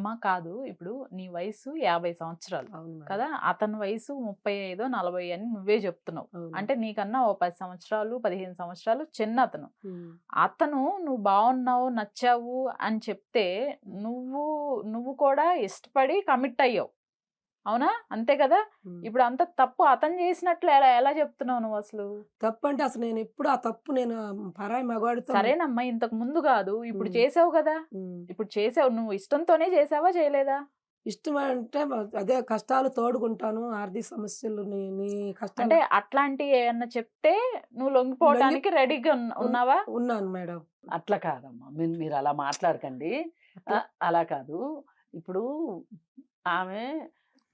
అమ్మా కాదు. ఇప్పుడు నీ వయసు 50 సంవత్సరాలు అవును మేడం. కదా! అతని వయసు 35, 40 అని నువ్వే చెప్తున్నావు. అవును. అంటే నీకన్నా ఓ 10 సంవత్సరాలు, 15 సంవత్సరాలు చిన్నతను. హ్మ్. అతను నువ్వు బావున్నావు, నచ్చావు అని చెప్తే నువ్వు నువ్వు కూడా ఇష్టపడి కమిట్ అయ్యావు. అవునా? అంతే కదా! హ్మ్. ఇప్పుడు అంత తప్పు అతను చేసినట్లు ఎలా ఎలా చెప్తున్నావు నువ్వసలు? తప్పంటే అసలు నేనెప్పుడు ఆ తప్పు నేను పరాయి మగాడితో సరేనమ్మా ఇంతకు ముందు కాదు. ఇప్పుడు హ్మ్. చేసావు గదా! హ్మ్. ఇప్పుడు చేసావు. నువ్వు ఇష్టంతోనే చేసావా? చేయలేదా? ఇష్టమంటే అదే కష్టాలు తోడుగుంటాను. ఆర్థిక సమస్యలు నీ నీ కష్టాలు అంటే అట్లాంటియి ఏమన్నా చెప్తే నువ్వు లొంగి లొంగిపోవటానికి రెడీగా ఉన్ ఉన్నావా? ఉన్నాను మేడం. అట్లా కాదమ్మా. మీరలా మాట్లాడకండి. అట్లా అలా కాదు. ఇప్పుడు ఆమె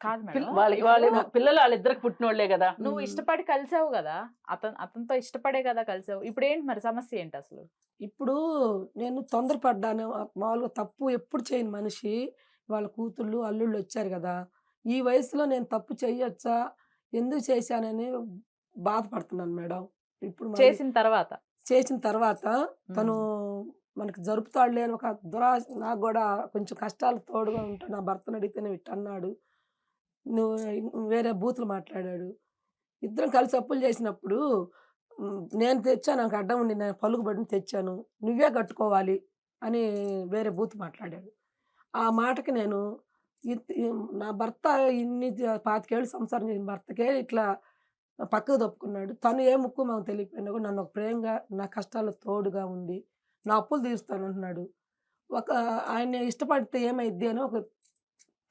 కాదు మేడం. వాళ్ళకి ఇప్పుడు వాళ్ళ పిల్లలు ఆళ్ళిద్దరికి పుట్టినోళ్ళే గదా! నువ్వు హ్మ్. ఇష్టపడి కలిసావు గదా! అతనితో ఇష్టపడే గదా కలిసావు. ఇప్పుడేంటి మరి సమస్య ఏంటసలు? ఇప్పుడు నేను తొందరపడ్డాను. మామూలుగా తప్పు ఎప్పుడు చేయని మనిషి. వాళ్ళ కూతుళ్ళు, అల్లుళ్ళొచ్చారు గదా! ఈ వయసులో నేను తప్పు చెయ్యొచ్చా? ఎందుకు చేశానని బాధపడుతున్నాను మేడం. ఇప్పుడు మళ్ళీ చేసిన తర్వాత. చేసిన తర్వాత తను హ్మ్. మనకి జరుపుతాడులే అని ఒక దురాశ నాకు గూడా కొంచెం కష్టాలు తోడుగా ఉంటే నా భర్తనడిగితే నువ్వు ఇట్టన్నాడు. వేరే బూతులు మాట్లాడాడు. ఇద్దరం కలిసి అప్పులు చేసినప్పుడు నేను తెచ్చాను. నాకు అడ్డం ఉండి నేను పలుకుబడిని తెచ్చాను. నువ్వే కట్టుకోవాలి అని వేరే బూతు మాట్లాడాడు. ఆ మాటకి నేను నా భర్త ఇన్ని 25 ఏళ్ళు సంసారం చేసిన భర్తకే ఇట్లా పక్కకు తప్పుకున్నాడు. తను ఏ ముక్కు మొహం తెలియకపోయినా కూడా నన్ను ఒక ప్రేమగా నా కష్టాల్లో తోడుగా ఉండి, నా అప్పులు తీరుస్తానంటున్నాడు. ఒక ఆయన్ని ఇష్టపడితే ఏమైద్ది అని ఒక ఒక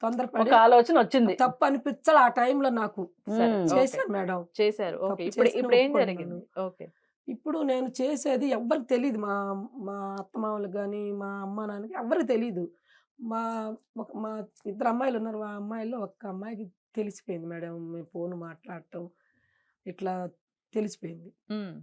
తొందరపడి ఆలోచనొచ్చింది. తప్పు అనిపించాలి ఆ టైంలో నాకు. సరే. హ్మ్. ఓకే. చేశాను మేడం. చేశారు. ఓకే. తప్పు చేశాను ఇప్పుడేం ఒప్పుకుంటున్నాను. జరిగింది? ఓకే. ఇప్పుడు నేను చేసేది ఎవ్వరికి తెలీదు. మా మా అత్తమామలకు గాని, మా అమ్మ, నాన్నకి ఎవ్వరికి తెలీదు. మా మా ఇద్దరు అమ్మాయిలున్నారు. ఆ అమ్మాయిల్లో ఒక్క అమ్మాయికి తెలిసిపోయింది మేడం. మేము ఫోన్ మాట్లాడటం ఇట్లా తెలిసిపోయింది. హ్మ్.